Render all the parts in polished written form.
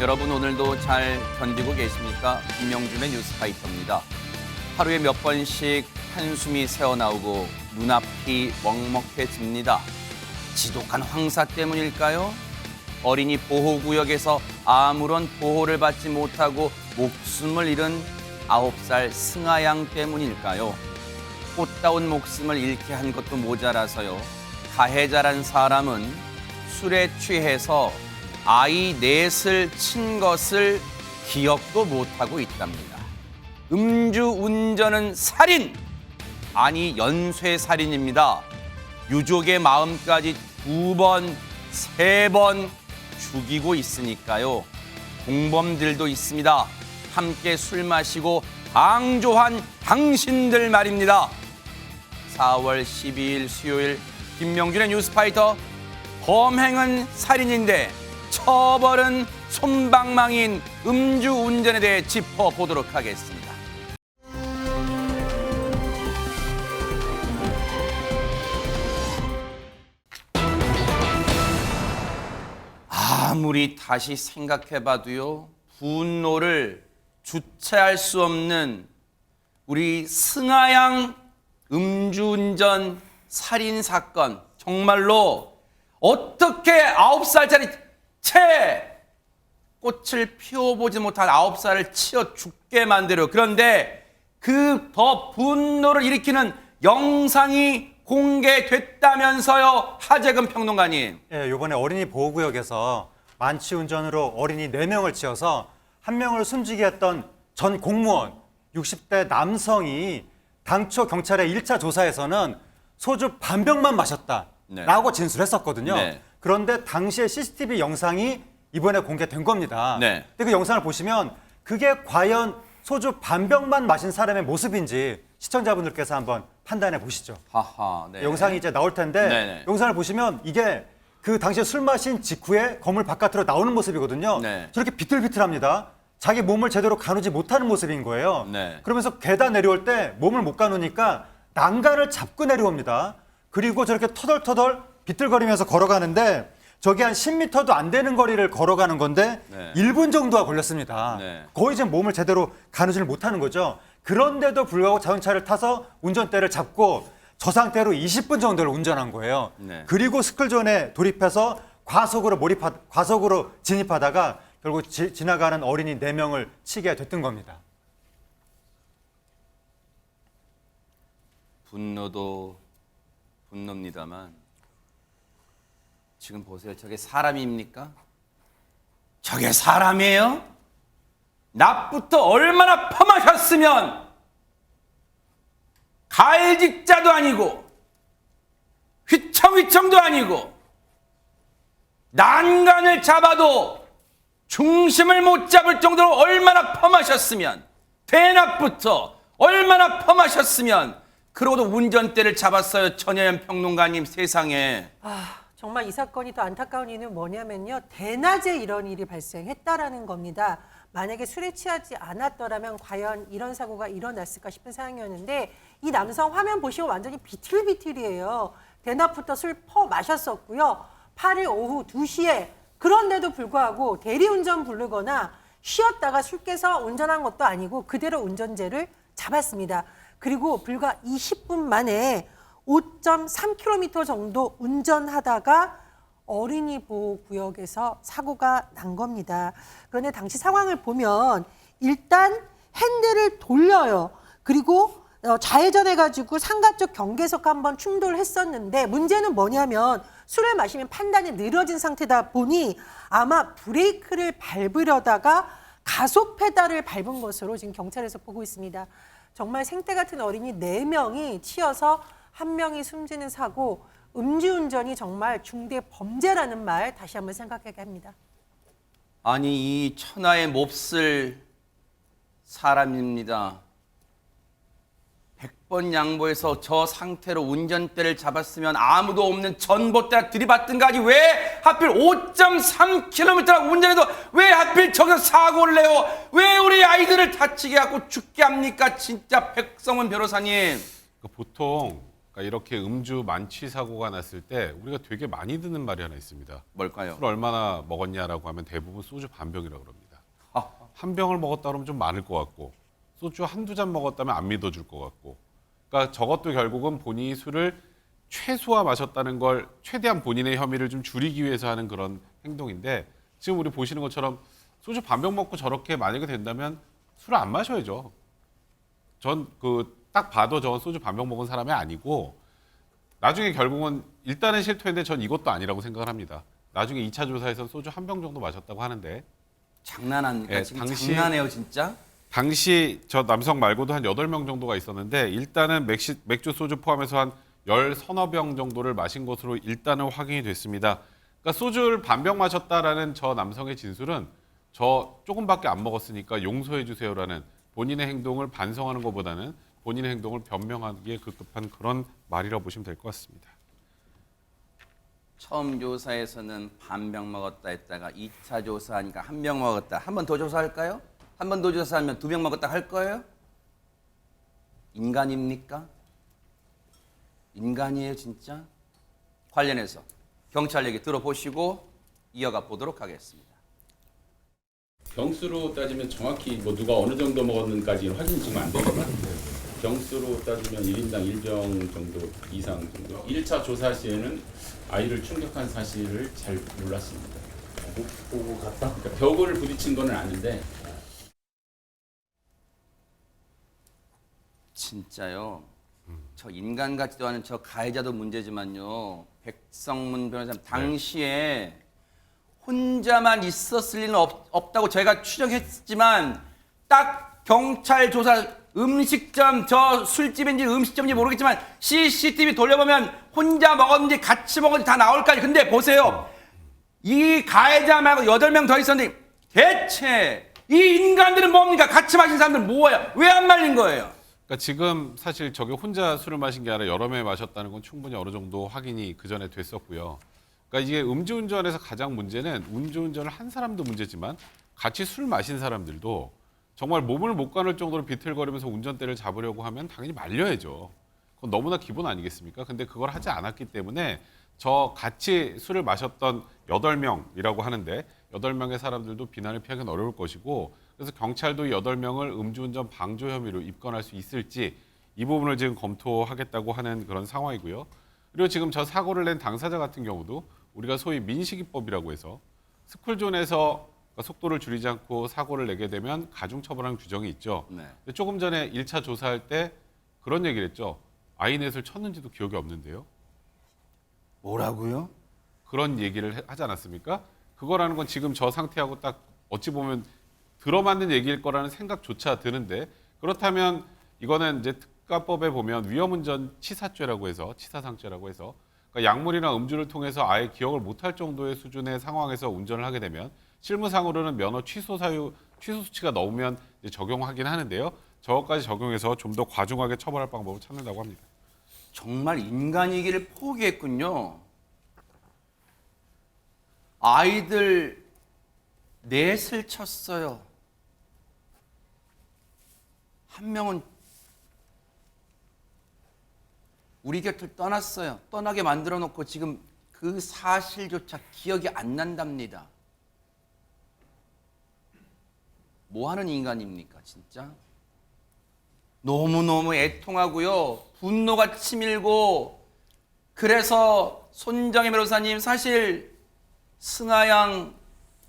여러분 오늘도 잘 견디고 계십니까? 김명준의 뉴스파이터입니다. 하루에 몇 번씩 한숨이 새어나오고 눈앞이 먹먹해집니다. 지독한 황사 때문일까요? 어린이 보호구역에서 아무런 보호를 받지 못하고 목숨을 잃은 9살 승아양 때문일까요? 꽃다운 목숨을 잃게 한 것도 모자라서요. 가해자란 사람은 술에 취해서 아이 넷을 친 것을 기억도 못하고 있답니다. 음주운전은 살인! 아니 연쇄살인입니다. 유족의 마음까지 2번, 3번 죽이고 있으니까요. 공범들도 있습니다. 함께 술 마시고 방조한 당신들 말입니다. 4월 12일 수요일 김명준의 뉴스파이터. 범행은 살인인데 처벌은 솜방망이인 음주운전에 대해 짚어보도록 하겠습니다. 아무리 다시 생각해봐도요, 분노를 주체할 수 없는 우리 승아양 음주운전 살인사건, 정말로 어떻게 9살짜리 채 꽃을 피워보지 못한 9살을 치어 죽게 만들어. 그런데 그 더 분노를 일으키는 영상이 공개됐다면서요, 하재근 평론가님. 예, 이번에 어린이 보호구역에서 만취운전으로 어린이 4명을 치어서 1명을 숨지게 했던 전 공무원 60대 남성이 당초 경찰의 1차 조사에서는 소주 반병만 마셨다라고 진술했었거든요. 네. 그런데 당시의 CCTV 영상이 이번에 공개된 겁니다. 네. 근데 그 영상을 보시면 그게 과연 소주 반병만 마신 사람의 모습인지 시청자분들께서 한번 판단해 보시죠. 하하, 네. 영상이 이제 나올 텐데 네네. 영상을 보시면 이게 그 당시에 술 마신 직후에 건물 바깥으로 나오는 모습이거든요. 네. 저렇게 비틀비틀합니다. 자기 몸을 제대로 가누지 못하는 모습인 거예요. 네. 그러면서 계단 내려올 때 몸을 못 가누니까 난간을 잡고 내려옵니다. 그리고 저렇게 터덜터덜 비틀거리면서 걸어가는데 저게 한 10m도 안 되는 거리를 걸어가는 건데 네. 1분 정도가 걸렸습니다. 네. 거의 이제 몸을 제대로 가누지를 못하는 거죠. 그런데도 불구하고 자동차를 타서 운전대를 잡고 저 상태로 20분 정도를 운전한 거예요. 네. 그리고 스쿨존에 돌입해서 과속으로 진입하다가 결국 지나가는 어린이 4명을 치게 됐던 겁니다. 분노도 분노입니다만 지금 보세요. 저게 사람입니까? 저게 사람이에요? 낮부터 얼마나 퍼마셨으면 가해직자도 아니고 휘청휘청도 아니고 난간을 잡아도 중심을 못 잡을 정도로 얼마나 퍼마셨으면, 대낮부터 얼마나 퍼마셨으면, 그러고도 운전대를 잡았어요. 전혜연 평론가님. 세상에. 정말 이 사건이 더 안타까운 이유는 뭐냐면요. 대낮에 이런 일이 발생했다라는 겁니다. 만약에 술에 취하지 않았더라면 과연 이런 사고가 일어났을까 싶은 상황이었는데 이 남성 화면 보시면 완전히 비틀비틀이에요. 대낮부터 술 마셨었고요. 8일 오후 2시에 그런데도 불구하고 대리운전 부르거나 쉬었다가 술 깨서 운전한 것도 아니고 그대로 운전자를 잡았습니다. 그리고 불과 20분 만에 5.3km 정도 운전하다가 어린이 보호구역에서 사고가 난 겁니다. 그런데 당시 상황을 보면 일단 핸들을 돌려요. 그리고 좌회전해가지고 상가 쪽 경계석 한번 충돌했었는데 문제는 뭐냐면 술을 마시면 판단이 느려진 상태다 보니 아마 브레이크를 밟으려다가 가속 페달을 밟은 것으로 지금 경찰에서 보고 있습니다. 정말 생태 같은 어린이 4명이 치여서 1명이 숨지는 사고, 음주운전이 정말 중대 범죄라는 말 다시 한번 생각하게 합니다. 아니 이 천하의 몹쓸 사람입니다. 100번 양보해서 저 상태로 운전대를 잡았으면 아무도 없는 전봇대나 들이받든가지 왜 하필 5.3km 운전해도 왜 하필 저기서 사고를 내요? 왜 우리 아이들을 다치게 하고 죽게 합니까? 진짜 백성원 변호사님. 보통 그러니까 이렇게 음주 만취 사고가 났을 때 우리가 되게 많이 듣는 말이 하나 있습니다. 뭘까요? 술 얼마나 먹었냐라고 하면 대부분 소주 반 병이라고 그럽니다. 아, 한 병을 먹었다 그러면 좀 많을 것 같고 소주 한두 잔 먹었다면 안 믿어줄 것 같고 그러니까 저것도 결국은 본인이 술을 최소화 마셨다는 걸 최대한 본인의 혐의를 좀 줄이기 위해서 하는 그런 행동인데 지금 우리 보시는 것처럼 소주 반 병 먹고 저렇게 만약에 된다면 술을 안 마셔야죠. 전 딱 봐도 저건 소주 반 병 먹은 사람이 아니고 나중에 결국은 일단은 실토했는데 전 이것도 아니라고 생각을 합니다. 나중에 2차 조사에서 소주 한 병 정도 마셨다고 하는데 장난합니까? 예, 지금 당시- 장난해요, 진짜? 당시 저 남성 말고도 한 8명 정도가 있었는데 일단은 맥주 소주 포함해서 한 10서너 병 정도를 마신 것으로 일단은 확인이 됐습니다. 그러니까 소주를 반 병 마셨다라는 저 남성의 진술은 저 조금밖에 안 먹었으니까 용서해 주세요라는 본인의 행동을 반성하는 것보다는 본인의 행동을 변명하기에 급급한 그런 말이라고 보시면 될 것 같습니다. 처음 조사에서는 반 병 먹었다 했다가 2차 조사하니까 한 병 먹었다. 한 번 더 조사할까요? 한 번 더 조사하면 2병 먹었다 할 거예요? 인간입니까? 인간이에요, 진짜? 관련해서 경찰 얘기 들어보시고 이어가 보도록 하겠습니다. 병수로 따지면 정확히 뭐 누가 어느 정도 먹었는지까지 확인이 지금 안 되지만 병수로 따지면 1인당 1병 정도 이상 정도. 1차 조사 시에는 아이를 충격한 사실을 잘 몰랐습니다. 보고 갔다? 그러니까 벽을 부딪힌 건 아닌데 진짜요. 저 인간 같지도 않은 저 가해자도 문제지만요. 백성문 변호사님 당시에 혼자만 있었을 리는 없다고 저희가 추정했지만 딱 경찰 조사 음식점 저 술집인지 음식점인지 모르겠지만 CCTV 돌려보면 혼자 먹었는지 같이 먹었는지 다 나올까지. 근데 보세요. 이 가해자 말고 8명 더 있었는데 대체 이 인간들은 뭡니까? 같이 마신 사람들은 뭐예요? 왜 안 말린 거예요? 그러니까 지금 사실 저게 혼자 술을 마신 게 아니라 여러 명이 마셨다는 건 충분히 어느 정도 확인이 그 전에 됐었고요. 그러니까 이게 음주운전에서 가장 문제는 음주운전을 한 사람도 문제지만 같이 술 마신 사람들도 정말 몸을 못 가눌 정도로 비틀거리면서 운전대를 잡으려고 하면 당연히 말려야죠. 그건 너무나 기본 아니겠습니까? 근데 그걸 하지 않았기 때문에 저 같이 술을 마셨던 8명이라고 하는데 8명의 사람들도 비난을 피하기는 어려울 것이고 그래서 경찰도 8명을 음주운전 방조 혐의로 입건할 수 있을지 이 부분을 지금 검토하겠다고 하는 그런 상황이고요. 그리고 지금 저 사고를 낸 당사자 같은 경우도 우리가 소위 민식이법이라고 해서 스쿨존에서 속도를 줄이지 않고 사고를 내게 되면 가중처벌하는 규정이 있죠. 네. 근데 조금 전에 1차 조사할 때 그런 얘기를 했죠. 아이넷을 쳤는지도 기억이 없는데요. 뭐라고요? 그런 얘기를 하지 않았습니까? 그거라는 건 지금 저 상태하고 딱 어찌 보면 들어맞는 얘기일 거라는 생각조차 드는데 그렇다면 이거는 이제 특가법에 보면 위험운전 치사죄라고 해서 치사상죄라고 해서 그러니까 약물이나 음주를 통해서 아예 기억을 못할 정도의 수준의 상황에서 운전을 하게 되면 실무상으로는 면허 취소 수치가 넘으면 이제 적용하긴 하는데요. 저것까지 적용해서 좀 더 과중하게 처벌할 방법을 찾는다고 합니다. 정말 인간이기를 포기했군요. 아이들 넷을 쳤어요. 한 명은 우리 곁을 떠났어요. 떠나게 만들어 놓고 지금 그 사실조차 기억이 안 난답니다. 뭐 하는 인간입니까, 진짜? 너무너무 애통하고요. 분노가 치밀고 그래서 손정혜 변호사님 사실 승아 양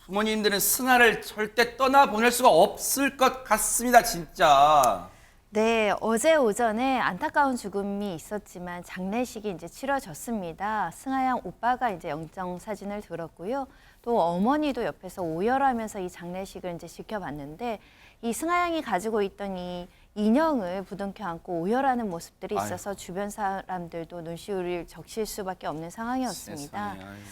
부모님들은 승아를 절대 떠나보낼 수가 없을 것 같습니다, 진짜. 네, 어제 오전에 안타까운 죽음이 있었지만 장례식이 이제 치러졌습니다. 승아 양 오빠가 이제 영정 사진을 들었고요. 또 어머니도 옆에서 오열하면서 이 장례식을 이제 지켜봤는데 이 승아 양이 가지고 있던 이 인형을 부둥켜 안고 오열하는 모습들이 있어서 주변 사람들도 눈시울을 적실 수밖에 없는 상황이었습니다. 세상에, 아이고.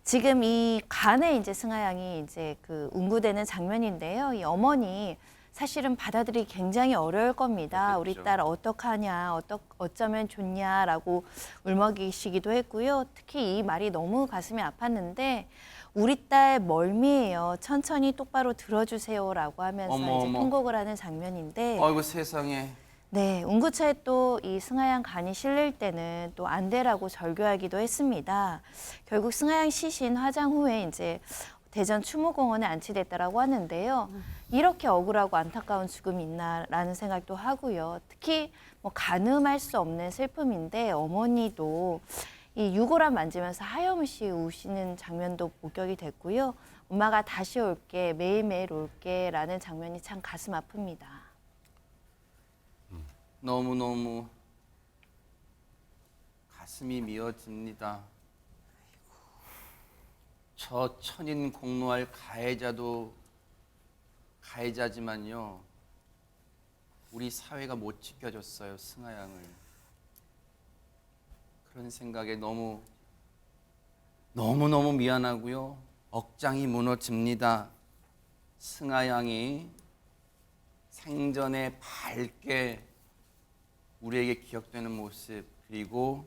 지금 이 간에 이제 승아 양이 이제 그 운구되는 장면인데요. 이 어머니 사실은 받아들이기 굉장히 어려울 겁니다. 우리 그렇겠죠. 딸 어떡하냐, 어쩌면 좋냐라고 울먹이시기도 했고요. 특히 이 말이 너무 가슴이 아팠는데 우리 딸 멀미예요. 천천히 똑바로 들어주세요라고 하면서 어머, 이제 어머. 통곡을 하는 장면인데 아이고 세상에. 네, 운구처에 또 이 승하양 간이 실릴 때는 또 안 되라고 절교하기도 했습니다. 결국 승하양 시신 화장 후에 이제 대전 추모공원에 안치됐다라고 하는데요. 이렇게 억울하고 안타까운 죽음이 있나라는 생각도 하고요. 특히 뭐 가늠할 수 없는 슬픔인데 어머니도 이 유골함 만지면서 하염없이 우시는 장면도 목격이 됐고요. 엄마가 다시 올게, 매일매일 올게라는 장면이 참 가슴 아픕니다. 너무너무 가슴이 미어집니다. 저 천인 공노할 가해자도 가해자지만요. 우리 사회가 못 지켜줬어요, 승하양을. 그런 생각에 너무너무 미안하고요. 억장이 무너집니다. 승하양이 생전에 밝게 우리에게 기억되는 모습, 그리고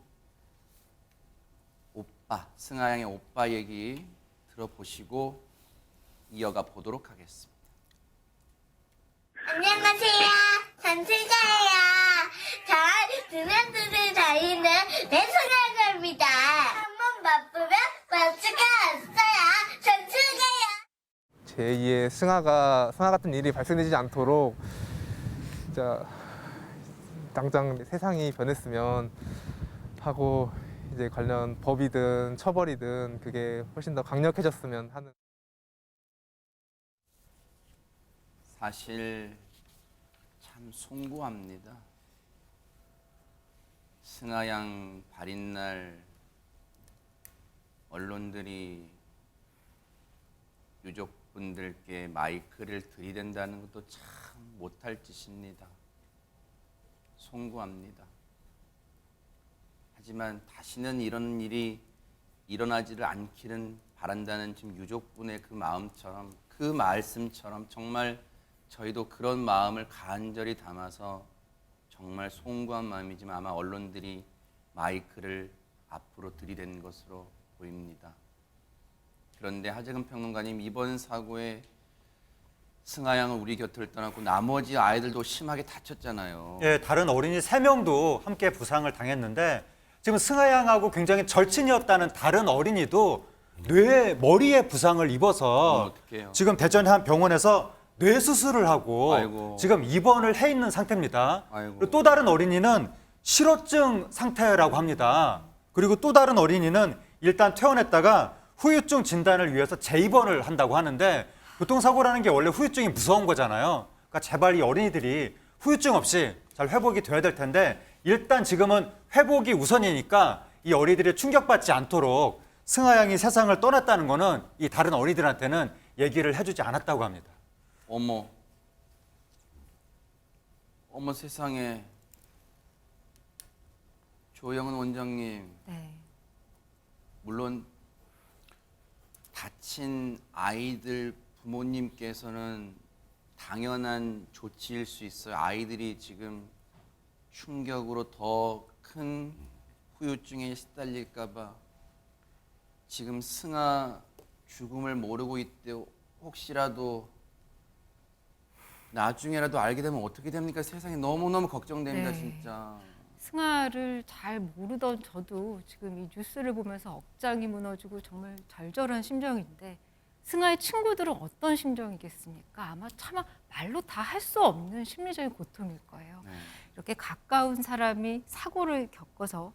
오빠, 승하양의 오빠 얘기 들어보시고 이어가 보도록 하겠습니다. 안녕하세요. 전승아예요. 전 드맨드를 달리는 내 승아입니다. 한번 바쁘면 맞추가 없어요. 전승아요. 제2의 승하 같은 일이 발생되지 않도록 진짜 당장 세상이 변했으면 하고, 이제 관련 법이든 처벌이든 그게 훨씬 더 강력해졌으면 하는. 사실 참 송구합니다. 승하양 발인날 언론들이 유족분들께 마이크를 들이댄다는 것도 참 못할 짓입니다. 송구합니다. 하지만 다시는 이런 일이 일어나지를 않기를 바란다는 지금 유족분의 그 마음처럼, 그 말씀처럼 정말 저희도 그런 마음을 간절히 담아서 정말 송구한 마음이지만 아마 언론들이 마이크를 앞으로 들이댄 것으로 보입니다. 그런데 하재근 평론가님, 이번 사고에 승하양은 우리 곁을 떠났고 나머지 아이들도 심하게 다쳤잖아요. 예, 다른 어린이 3명도 함께 부상을 당했는데 지금 승하양하고 굉장히 절친이었다는 다른 어린이도 머리에 부상을 입어서 어떡해요. 지금 대전의 한 병원에서 뇌 수술을 하고 아이고. 지금 입원을 해 있는 상태입니다. 아이고. 그리고 또 다른 어린이는 실어증 상태라고 합니다. 그리고 또 다른 어린이는 일단 퇴원했다가 후유증 진단을 위해서 재입원을 한다고 하는데, 교통사고라는 게 원래 후유증이 무서운 거잖아요. 그러니까 제발 이 어린이들이 후유증 없이 잘 회복이 돼야 될 텐데, 일단 지금은 회복이 우선이니까 이 어린이들이 충격받지 않도록 승하양이 세상을 떠났다는 거는 이 다른 어린이들한테는 얘기를 해주지 않았다고 합니다. 어머 세상에. 조영은 원장님, 네. 물론 다친 아이들 부모님께서는 당연한 조치일 수 있어요. 아이들이 지금 충격으로 더 큰 후유증에 시달릴까 봐. 지금 승하 죽음을 모르고 있대. 혹시라도 나중에라도 알게 되면 어떻게 됩니까? 세상에 너무너무 걱정됩니다. 네. 진짜. 승하를 잘 모르던 저도 지금 이 뉴스를 보면서 억장이 무너지고 정말 절절한 심정인데, 승하의 친구들은 어떤 심정이겠습니까? 아마 차마 말로 다 할 수 없는 심리적인 고통일 거예요. 네. 이렇게 가까운 사람이 사고를 겪어서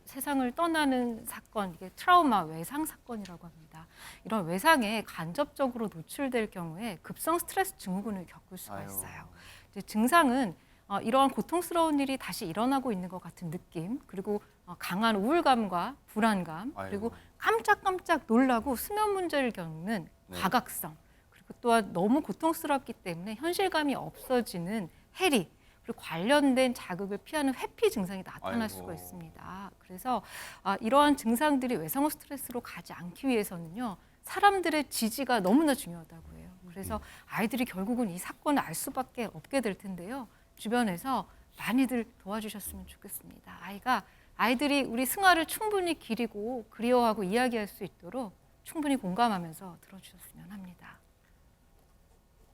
세상을 떠나는 사건, 이게 트라우마, 외상 사건이라고 합니다. 이런 외상에 간접적으로 노출될 경우에 급성 스트레스 증후군을 겪을 수가 아유. 있어요. 이제 증상은 이러한 고통스러운 일이 다시 일어나고 있는 것 같은 느낌, 그리고 강한 우울감과 불안감, 그리고 아이고. 깜짝깜짝 놀라고 수면 문제를 겪는 네. 과각성, 그리고 또한 너무 고통스럽기 때문에 현실감이 없어지는 해리, 그리고 관련된 자극을 피하는 회피 증상이 나타날 아이고. 수가 있습니다. 그래서 이러한 증상들이 외상후 스트레스로 가지 않기 위해서는요, 사람들의 지지가 너무나 중요하다고 해요. 그래서 아이들이 결국은 이 사건을 알 수밖에 없게 될 텐데요. 주변에서 많이들 도와주셨으면 좋겠습니다. 아이들이 우리 승하를 충분히 기리고 그리워하고 이야기할 수 있도록 충분히 공감하면서 들어주셨으면 합니다.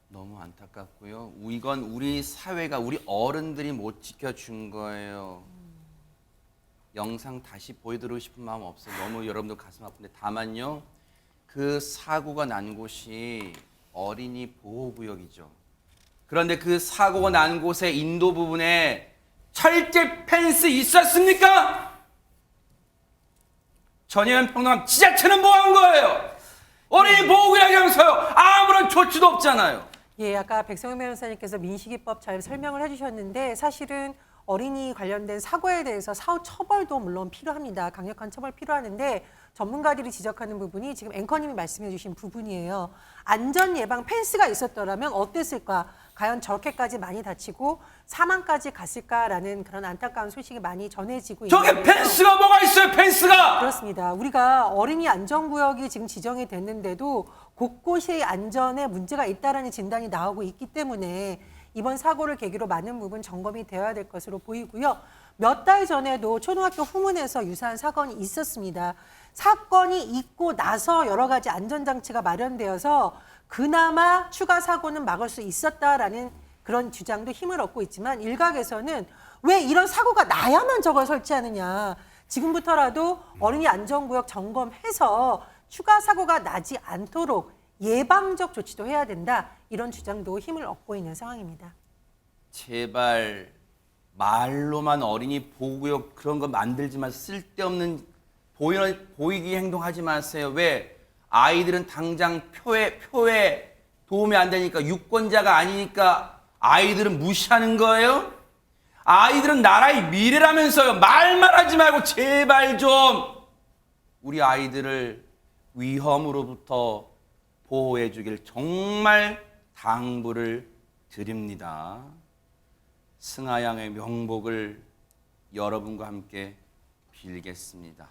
너무 안타깝고요. 이건 우리 사회가 우리 어른들이 못 지켜준 거예요. 영상 다시 보여드리고 싶은 마음 없어요. 너무 여러분들 가슴 아픈데 다만요. 그 사고가 난 곳이 어린이 보호구역이죠. 그런데 그 사고가 난 곳의 인도 부분에 철제 펜스 있었습니까? 전혜연 평론가 지자체는 뭐 한 거예요? 어린이 보호구역이라면서요. 아무런 조치도 없잖아요. 예, 아까 백성윤 변호사님께서 민식이법 잘 설명을 해주셨는데 사실은 어린이 관련된 사고에 대해서 사후 처벌도 물론 필요합니다. 강력한 처벌 필요하는데 전문가들이 지적하는 부분이 지금 앵커님이 말씀해 주신 부분이에요. 안전 예방 펜스가 있었더라면 어땠을까? 과연 저렇게까지 많이 다치고 사망까지 갔을까라는 그런 안타까운 소식이 많이 전해지고 저게 있는데요. 펜스가 뭐가 있어요, 펜스가? 그렇습니다. 우리가 어린이 안전구역이 지금 지정이 됐는데도 곳곳이 안전에 문제가 있다라는 진단이 나오고 있기 때문에 이번 사고를 계기로 많은 부분 점검이 되어야 될 것으로 보이고요. 몇 달 전에도 초등학교 후문에서 유사한 사건이 있었습니다. 사건이 있고 나서 여러 가지 안전장치가 마련되어서 그나마 추가 사고는 막을 수 있었다라는 그런 주장도 힘을 얻고 있지만 일각에서는 왜 이런 사고가 나야만 저걸 설치하느냐. 지금부터라도 어린이 안전구역 점검해서 추가 사고가 나지 않도록 예방적 조치도 해야 된다. 이런 주장도 힘을 얻고 있는 상황입니다. 제발 말로만 어린이 보호구역 그런 거 만들지 마. 쓸데없는 보이기 행동하지 마세요. 왜? 아이들은 당장 표에 도움이 안 되니까 유권자가 아니니까 아이들은 무시하는 거예요? 아이들은 나라의 미래라면서요. 말만 하지 말고 제발 좀 우리 아이들을 위험으로부터 보호해 주길 정말 당부를 드립니다. 승하양의 명복을 여러분과 함께 빌겠습니다.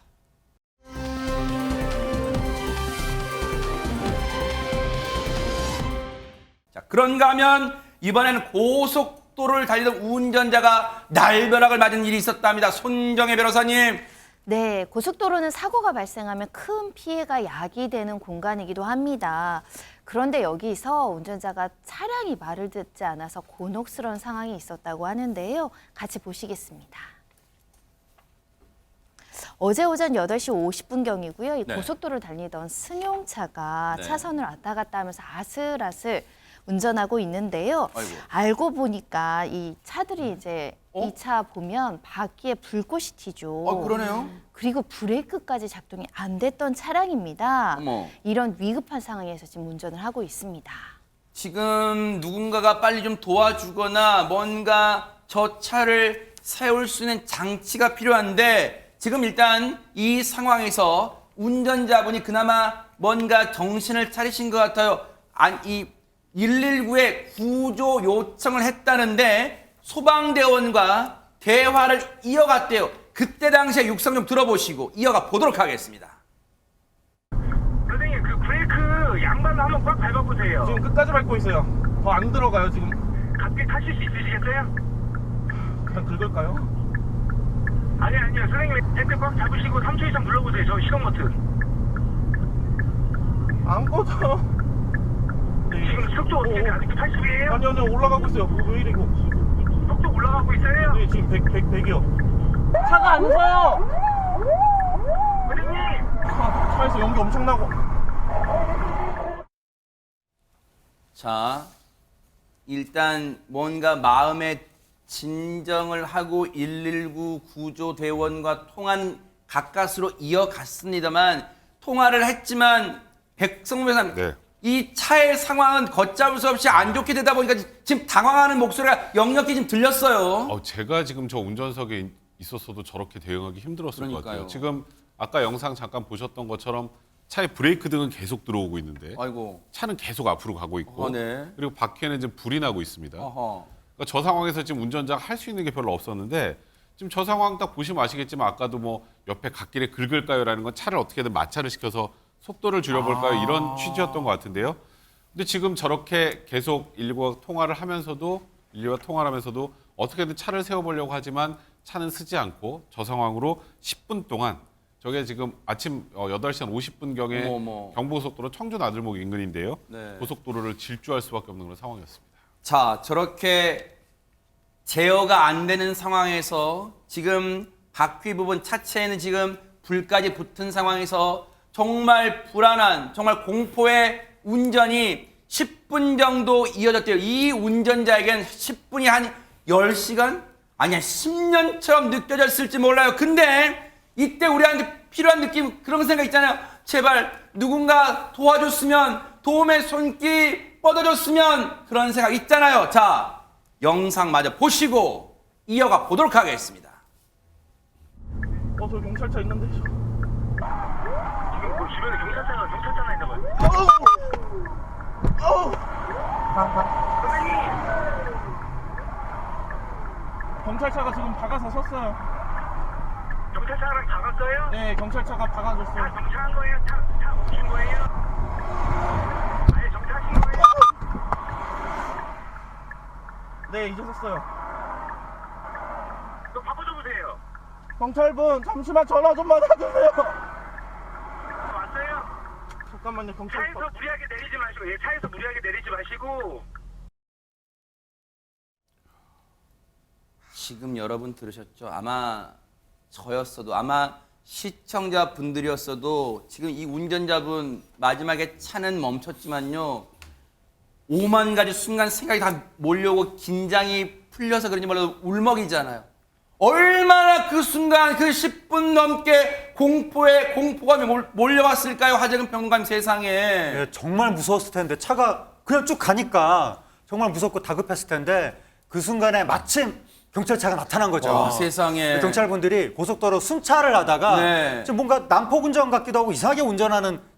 자, 그런가 하면 이번에는 고속도로를 달리던 운전자가 날벼락을 맞은 일이 있었답니다. 손정혜 변호사님. 네, 고속도로는 사고가 발생하면 큰 피해가 야기되는 공간이기도 합니다. 그런데 여기서 운전자가 차량이 말을 듣지 않아서 곤혹스러운 상황이 있었다고 하는데요. 같이 보시겠습니다. 어제 오전 8시 50분경이고요. 이 네. 고속도로를 달리던 승용차가 네. 차선을 왔다 갔다 하면서 아슬아슬 운전하고 있는데요. 아이고. 알고 보니까 이 차들이 이제 이 차 보면 바퀴에 불꽃이 튀죠. 그러네요. 그리고 브레이크까지 작동이 안 됐던 차량입니다. 어머. 이런 위급한 상황에서 지금 운전을 하고 있습니다. 지금 누군가가 빨리 좀 도와주거나 뭔가 저 차를 세울 수 있는 장치가 필요한데 지금 일단 이 상황에서 운전자분이 그나마 뭔가 정신을 차리신 것 같아요. 이 119에 구조 요청을 했다는데 소방대원과 대화를 이어갔대요. 그때 당시에 육성 좀 들어보시고 이어가 보도록 하겠습니다. 선생님, 그 브레이크 양발로 한번 꽉 밟아보세요. 지금 끝까지 밟고 있어요. 더 안 들어가요 지금. 갑자기 타실 수 있으시겠어요? 그냥 긁을까요? 아니요. 선생님, 핸들 꽉 잡으시고 3초 이상 눌러보세요. 저 시동 버튼. 안 꺼져. 네. 지금 속도 어떻게 돼? 아직도 80이에요? 아니요 올라가고 있어요. 왜 이래 이거? 속도 올라가고 있어요? 네 지금 100이요. 차가 안 서요. 선생님! 차에서 연기 엄청나고. 자, 일단 뭔가 마음의 진정을 하고 119 구조대원과 통한 가까스로 이어갔습니다만 통화를 했지만 백성무 변호사님 네. 이 차의 상황은 걷잡을 수 없이 안 좋게 되다 보니까 지금 당황하는 목소리가 역력히 지금 들렸어요. 제가 지금 저 운전석에 있었어도 저렇게 대응하기 힘들었을 것 그러니까요. 같아요. 지금 아까 영상 잠깐 보셨던 것처럼 차의 브레이크 등은 계속 들어오고 있는데 아이고. 차는 계속 앞으로 가고 있고 네. 그리고 바퀴에는 지금 불이 나고 있습니다. 어허. 그러니까 저 상황에서 지금 운전자가 할 수 있는 게 별로 없었는데 지금 저 상황 딱 보시면 아시겠지만 아까도 뭐 옆에 갓길에 긁을까요라는 건 차를 어떻게든 마찰을 시켜서 속도를 줄여볼까요? 이런 취지였던 것 같은데요. 근데 지금 저렇게 계속 119와 통화를 하면서도 어떻게든 차를 세워보려고 하지만 차는 쓰지 않고 저 상황으로 10분 동안 저게 지금 아침 8시 한 50분경에 어머. 경부고속도로 청주 나들목 인근인데요. 네. 고속도로를 질주할 수밖에 없는 그런 상황이었습니다. 자, 저렇게 제어가 안 되는 상황에서 지금 바퀴 부분 차체에는 지금 불까지 붙은 상황에서 정말 불안한, 정말 공포의 운전이 10분 정도 이어졌대요. 이 운전자에겐 10분이 한 10시간? 아니야, 10년처럼 느껴졌을지 몰라요. 근데 이때 우리한테 필요한 느낌, 그런 생각 있잖아요. 제발 누군가 도와줬으면, 도움의 손길 뻗어줬으면, 그런 생각 있잖아요. 자, 영상 마저 보시고 이어가 보도록 하겠습니다. 저 경찰차 있는데. 지금 그 주변에 경찰차가 있나 봐요. 선생님, 경찰차가 지금 박아서 섰어요. 경찰차랑 박았어요? 네, 경찰차가 박아줬어요. 차 정차한 거예요? 차 멈춘 거예요? 아니, 정차하신 거예요? 네, 이제 섰어요. 너 바꿔 줘보세요. 경찰분, 잠시만 전화 좀 받아주세요. 왔어요? 잠깐만요, 경찰. 차에서 무리하게 내리지 마시고, 차에서 무리하게 내리지 마시고. 지금 여러분 들으셨죠? 아마 저였어도, 아마 시청자분들이었어도 지금 이 운전자분 마지막에 차는 멈췄지만요. 5만 가지 순간 생각이 다 몰려오고 긴장이 풀려서 그런지 몰라도 울먹이잖아요. 얼마나 그 순간 그 10분 넘게 공포감이 몰려왔을까요? 하재근 평론가님 세상에. 예, 정말 무서웠을 텐데 차가 그냥 쭉 가니까 정말 무섭고 다급했을 텐데 그 순간에 마침 경찰차가 나타난 거죠. 와, 세상에. 경찰분들이 고속도로 순찰을 하다가 네. 좀 뭔가 난폭 운전 같기도 하고 이상하게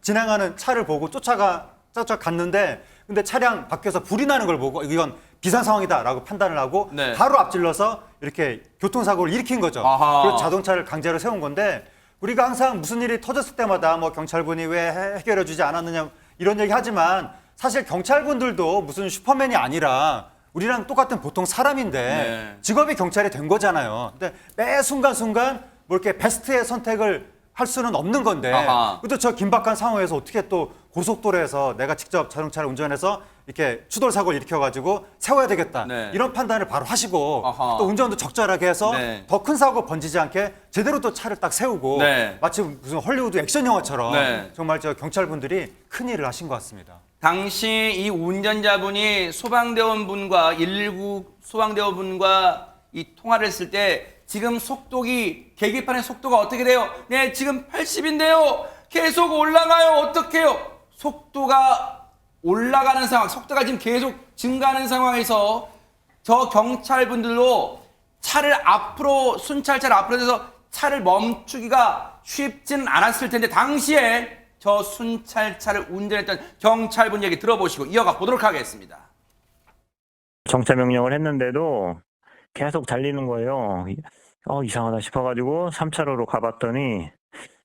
진행하는 차를 보고 쫓아갔는데 근데 차량 밖에서 불이 나는 걸 보고 이건 비상 상황이다라고 판단을 하고 네. 바로 앞질러서 이렇게 교통사고를 일으킨 거죠. 아하. 그래서 자동차를 강제로 세운 건데 우리가 항상 무슨 일이 터졌을 때마다 뭐 경찰분이 왜 해결해 주지 않았느냐 이런 얘기 하지만 사실 경찰분들도 무슨 슈퍼맨이 아니라 우리랑 똑같은 보통 사람인데 네. 직업이 경찰이 된 거잖아요. 근데 매 순간순간 뭐 이렇게 베스트의 선택을 할 수는 없는 건데 아하. 그래도 저 긴박한 상황에서 어떻게 또 고속도로에서 내가 직접 자동차를 운전해서 이렇게 추돌 사고를 일으켜가지고 세워야 되겠다 네. 이런 판단을 바로 하시고 아하. 또 운전도 적절하게 해서 네. 더 큰 사고 번지지 않게 제대로 또 차를 딱 세우고 네. 마치 무슨 헐리우드 액션 영화처럼 네. 정말 저 경찰분들이 큰 일을 하신 것 같습니다. 당시 이 운전자분이 소방대원분과 119 소방대원분과 이 통화를 했을 때 지금 계기판의 속도가 어떻게 돼요? 네, 지금 80인데요. 계속 올라가요. 어떡해요? 속도가 올라가는 상황, 속도가 지금 계속 증가하는 상황에서 저 경찰분들도 순찰차를 앞으로 해서 차를 멈추기가 쉽지는 않았을 텐데 당시에 저 순찰차를 운전했던 경찰분 얘기 들어보시고 이어가 보도록 하겠습니다. 정차 명령을 했는데도 계속 달리는 거예요. 이상하다 싶어가지고 3차로로 가봤더니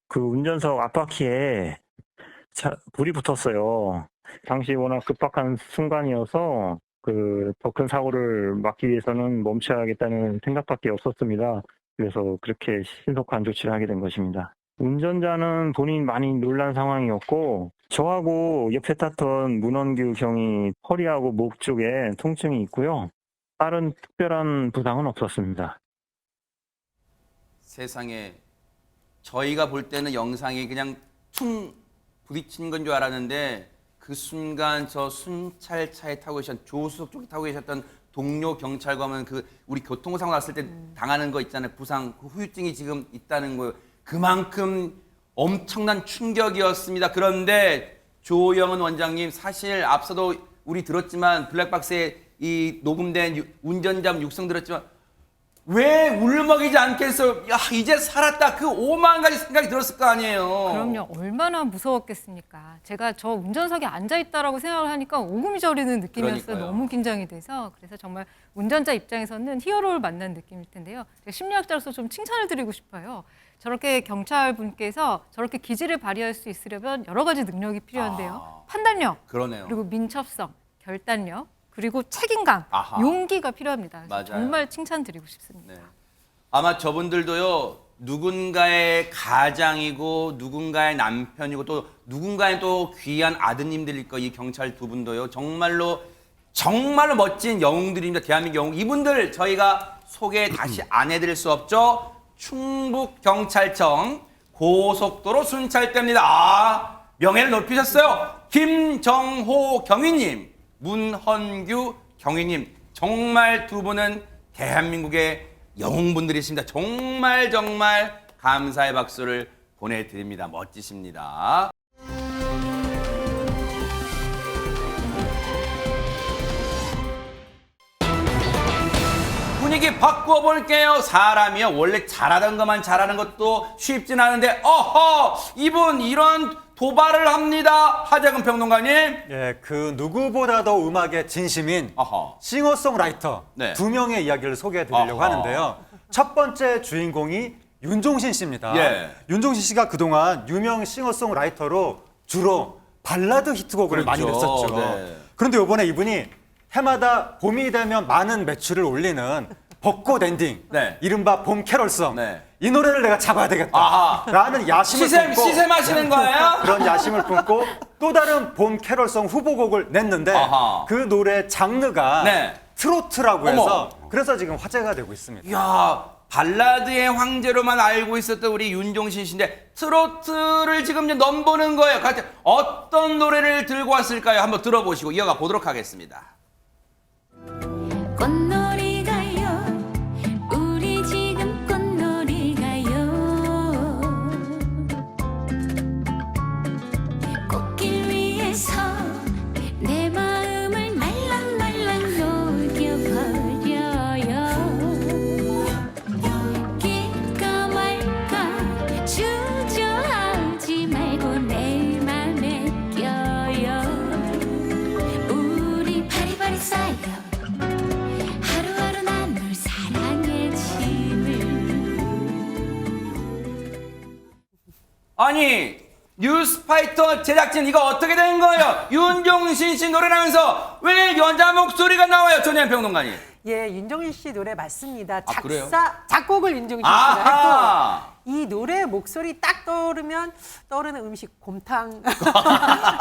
그 운전석 앞바퀴에 불이 붙었어요. 당시 워낙 급박한 순간이어서 더 큰 사고를 막기 위해서는 멈춰야겠다는 생각밖에 없었습니다. 그래서 그렇게 신속한 조치를 하게 된 것입니다. 운전자는 본인 많이 놀란 상황이었고 저하고 옆에 탔던 문원규 경이 허리하고 목 쪽에 통증이 있고요. 다른 특별한 부상은 없었습니다. 세상에 저희가 볼 때는 영상이 그냥 퉁 부딪힌 건 줄 알았는데 그 순간 저 순찰차에 타고 계셨던 조수석 쪽에 타고 계셨던 동료 경찰관은 우리 교통사고 났을 때 당하는 거 있잖아요. 부상, 그 후유증이 지금 있다는 거예요. 그만큼 엄청난 충격이었습니다. 그런데 조영은 원장님 사실 앞서도 우리 들었지만 블랙박스에 이 녹음된 운전자 육성 들었지만 왜 울먹이지 않겠어요? 야, 이제 살았다. 그 5만 가지 생각이 들었을 거 아니에요. 그럼요. 얼마나 무서웠겠습니까. 제가 저 운전석에 앉아있다라고 생각을 하니까 오금이 저리는 느낌이었어요. 그러니까요. 너무 긴장이 돼서. 그래서 정말 운전자 입장에서는 히어로를 만난 느낌일 텐데요. 제가 심리학자로서 좀 칭찬을 드리고 싶어요. 저렇게 경찰분께서 저렇게 기지를 발휘할 수 있으려면 여러 가지 능력이 필요한데요. 판단력, 그러네요. 그리고 민첩성, 결단력, 그리고 책임감, 아하. 용기가 필요합니다. 맞아요. 정말 칭찬드리고 싶습니다. 네. 아마 저분들도요 누군가의 가장이고 누군가의 남편이고 또 누군가의 또 귀한 아드님들일 거 이 경찰 두 분도요. 정말로 멋진 영웅들입니다. 대한민국 영웅. 이분들 저희가 소개 다시 안 해드릴 수 없죠. 충북경찰청 고속도로 순찰대입니다. 아, 명예를 높이셨어요. 김정호 경위님, 문헌규 경위님. 정말 두 분은 대한민국의 영웅분들이십니다. 정말 감사의 박수를 보내드립니다. 멋지십니다. 분위기 바꾸어 볼게요. 사람이요 원래 잘하던 것만 잘하는 것도 쉽진 않은데 이분 이런 도발을 합니다. 하재근 평론가님. 예, 그 누구보다도 음악에 진심인 싱어송라이터 네. 두 명의 이야기를 소개해드리려고 하는데요. 첫 번째 주인공이 윤종신 씨입니다. 예. 윤종신 씨가 그동안 유명 싱어송라이터로 주로 발라드 히트곡을 많이 냈었죠. 네. 그런데 이번에 이분이 해마다 봄이 되면 많은 매출을 올리는 벚꽃 엔딩, 네. 이른바 봄 캐럴송. 네. 이 노래를 내가 잡아야 되겠다라는 야심을 품고 시샘하시는 거예요? 그런 야심을 품고 또 다른 봄 캐럴송 후보곡을 냈는데 그 노래 장르가 네. 트로트라고 해서 그래서 지금 화제가 되고 있습니다. 이야, 발라드의 황제로만 알고 있었던 우리 윤종신 씨인데 트로트를 지금 이제 넘보는 거예요. 어떤 노래를 들고 왔을까요? 한번 들어보시고 이어가 보도록 하겠습니다. 꽃놀이 가요 우리 지금 꽃놀이 가요 꽃길 위에서 내 마음을 말랑말랑 녹여버려요 길까 말까 주저하지 말고 내 맘에 껴요 우리 바리바리 쌓여 하루하루 난 널 사랑해 짐을 아니 뉴스파이터 제작진 이거 어떻게 된 거예요? 윤종신 씨 노래 나면서 왜 여자 목소리가 나와요? 전현 평론가님. 예, 윤종신 씨 노래 맞습니다. 그래요? 작곡을 윤종신 씨가 아하! 했고 이 노래 목소리 딱 떠오르면 떠오르는 음식 곰탕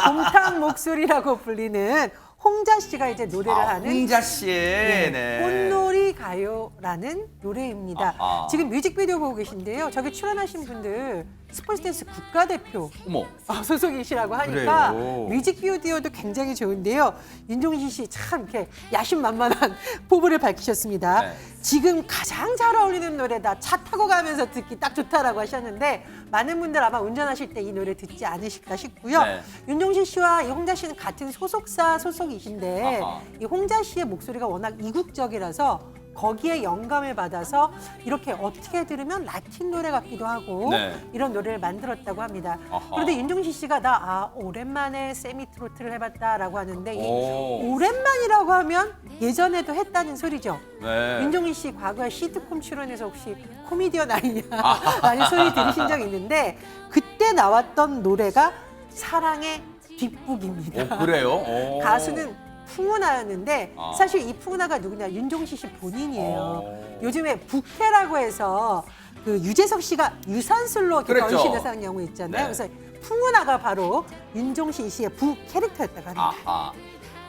곰탕 목소리라고 불리는 홍자 씨가 이제 노래를 하는 홍자 씨. 네. 꽃놀이 가요라는 노래입니다. 아하. 지금 뮤직비디오 보고 계신데요. 저기 출연하신 분들 스포츠댄스 국가대표 어머. 소속이시라고 하니까 그래요? 뮤직비디오도 굉장히 좋은데요. 윤종신 씨 참 이렇게 야심만만한 포부를 밝히셨습니다. 네. 지금 가장 잘 어울리는 노래다. 차 타고 가면서 듣기 딱 좋다라고 하셨는데 많은 분들 아마 운전하실 때 이 노래 듣지 않으실까 싶고요. 네. 윤종신 씨와 이 홍자 씨는 같은 소속사 소속이신데 아하. 이 홍자 씨의 목소리가 워낙 이국적이라서 거기에 영감을 받아서 이렇게 어떻게 들으면 라틴 노래 같기도 하고 네. 이런 노래를 만들었다고 합니다. 아하. 그런데 윤종신 씨가 오랜만에 세미 트로트를 해봤다라고 하는데 이 오. 오랜만이라고 하면 예전에도 했다는 소리죠. 네. 윤종신 씨 과거에 시트콤 출연해서 혹시 코미디언 아니냐라는 소리 들으신 적 있는데 그때 나왔던 노래가 사랑의 뒷북입니다. 그래요? 오. 가수는 풍은하였는데 아. 사실 이 풍은하가 누구냐 윤종신 씨 본인이에요. 오. 요즘에 부캐라고 해서 그 유재석 씨가 유산슬로 이렇게 그랬죠. 변신해서 하는 경우 있잖아요. 네. 그래서 풍은하가 바로 윤종신 씨의 부 캐릭터였다고 합니다. 아하.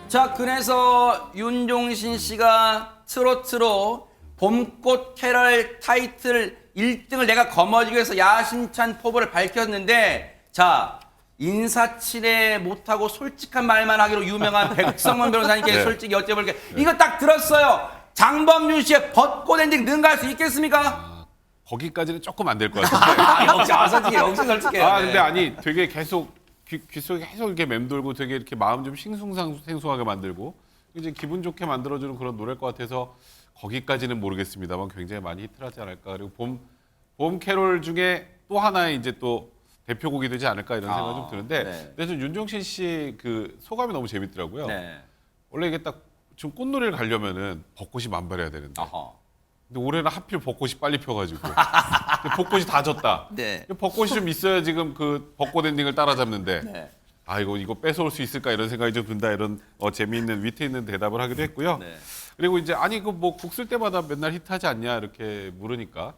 자, 그래서 윤종신 씨가 트로트로 봄꽃 캐럴 타이틀 1등을 내가 거머쥐기 위해서 야심찬 포부를 밝혔는데 자, 인사치레 못하고 솔직한 말만 하기로 유명한 백성원 변호사님께 네. 솔직히 여쭤볼게요. 이거 딱 들었어요. 장범준 씨의 벚꽃 엔딩 능가할 수 있겠습니까? 거기까지는 조금 안 될 것 같은데. 역시 솔직해요. 근데 아니 되게 계속 귀 속에 계속 이렇게 맴돌고 되게 이렇게 마음 좀 싱숭생숭하게 만들고 이제 기분 좋게 만들어주는 그런 노래일 것 같아서 거기까지는 모르겠습니다만 굉장히 많이 히트하지 않을까. 그리고 봄 캐롤 중에 또 하나의 이제 또 대표곡이 되지 않을까 이런 생각이 좀 드는데 네. 근데 좀 윤종신 씨 그 소감이 너무 재밌더라고요. 네. 원래 이게 딱 지금 꽃놀이를 가려면은 벚꽃이 만발해야 되는데 아하. 근데 올해는 하필 벚꽃이 빨리 펴가지고 벚꽃이 다 졌다. 네. 벚꽃이 좀 있어야 지금 그 벚꽃 엔딩을 따라잡는데 네. 아 이거 뺏어올 수 있을까 이런 생각이 좀 든다 이런 재미있는 위트 있는 대답을 하기도 했고요. 네. 그리고 이제 아니 그 뭐 곡 쓸 때마다 맨날 히트하지 않냐 이렇게 물으니까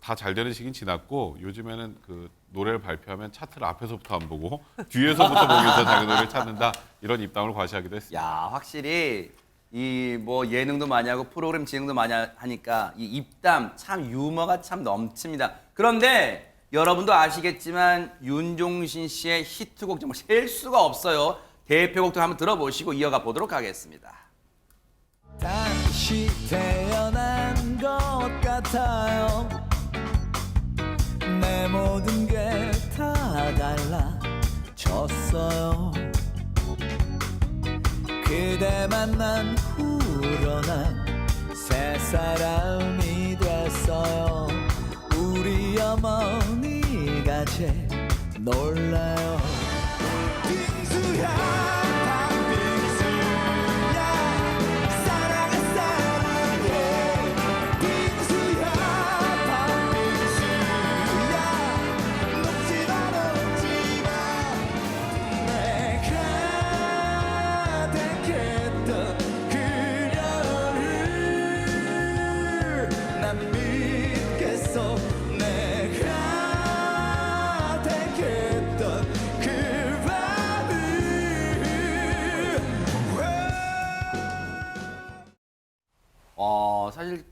다 잘 되는 시기는 지났고 요즘에는 그 노래를 발표하면 차트를 앞에서부터 안 보고 뒤에서부터 보면서 자기 노래를 찾는다 이런 입담을 과시하기도 했습니다. 야, 확실히 이 뭐 예능도 많이 하고 프로그램 진행도 많이 하니까 이 입담 참 유머가 참 넘칩니다. 그런데 여러분도 아시겠지만 윤종신 씨의 히트곡 정말 셀 수가 없어요. 대표곡도 한번 들어보시고 이어가 보도록 하겠습니다. 다시 태어난 것 같아요. 내 모든 게 다 달라졌어요. 그대 만난 후로 난 새 사람이 됐어요. 우리 어머니가 제일 놀라요. 빙수야 사실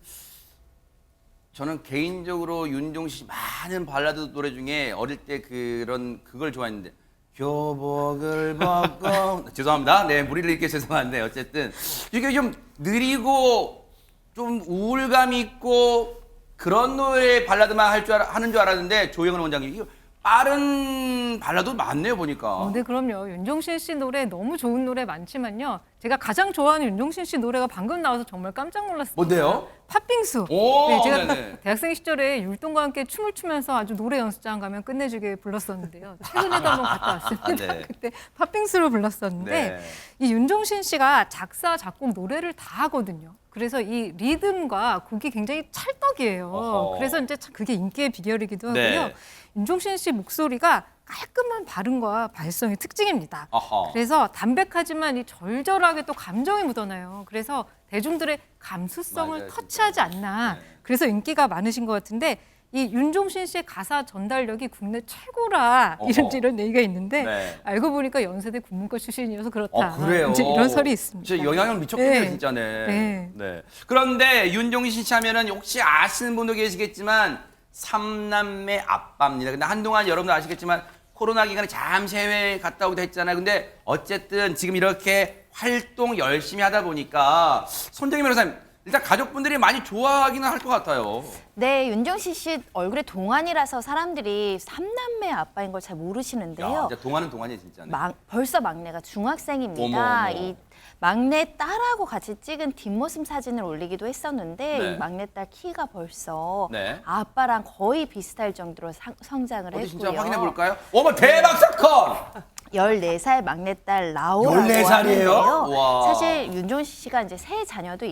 저는 개인적으로 윤종신 씨 많은 발라드 노래 중에 어릴 때 그걸 좋아했는데 교복을 벗고 죄송합니다. 네, 무리를 일으켜 죄송한데 어쨌든 이게 좀 느리고 좀 우울감 있고 그런 노래 발라드만 하는 줄 알았는데 조영은 원장님 이거 빠른 발라드 많네요 보니까. 네, 그럼요. 윤종신 씨 노래 너무 좋은 노래 많지만요. 제가 가장 좋아하는 윤종신 씨 노래가 방금 나와서 정말 깜짝 놀랐어요. 뭔데요? 팥빙수. 오, 네, 제가 네네. 대학생 시절에 율동과 함께 춤을 추면서 아주 노래 연습장 가면 끝내주게 불렀었는데요. 최근에도 한번 갔다 왔습니다. 네. 그때 팥빙수를 불렀었는데 네. 이 윤종신 씨가 작사, 작곡, 노래를 다 하거든요. 그래서 이 리듬과 곡이 굉장히 찰떡이에요. 어허. 그래서 이제 참 그게 인기의 비결이기도 하고요. 네. 윤종신 씨 목소리가 깔끔한 발음과 발성이 특징입니다. 어허. 그래서 담백하지만 이 절절하게 또 감정이 묻어나요. 그래서 대중들의 감수성을 맞아요, 터치하지 진짜. 않나. 네. 그래서 인기가 많으신 것 같은데 이 윤종신 씨의 가사 전달력이 국내 최고라 이런 얘기가 있는데 네. 알고 보니까 연세대 국문과 출신이어서 그렇다. 그래요. 이제 이런 설이 있습니다. 진짜 영향을 미쳤겠네요, 네. 진짜네. 네. 네. 그런데 윤종신 씨 하면은 혹시 아시는 분도 계시겠지만 삼남매 아빠입니다. 근데 한동안 여러분도 아시겠지만 코로나 기간에 잠시 해외 갔다 오기도 했잖아요. 근데 어쨌든 지금 이렇게 활동 열심히 하다 보니까 손정희 변호사님 일단 가족분들이 많이 좋아하기는 할 것 같아요. 네, 윤종신 씨 얼굴에 동안이라서 사람들이 삼남매 아빠인 걸 잘 야, 모르시는데요. 진짜 동안은 동안이 진짜네. 벌써 막내가 중학생입니다. 어머, 어머. 이 막내 딸하고 같이 찍은 뒷모습 사진을 올리기도 했었는데 네. 이 막내 딸 키가 벌써 네. 아빠랑 거의 비슷할 정도로 성장을 어디 했고요. 진짜 확인해 볼까요? 어머 대박 사건! 14살 막내딸 라오라고 14살 이에요? 하는데요. 와. 사실 윤종신 씨가 이제 세 자녀도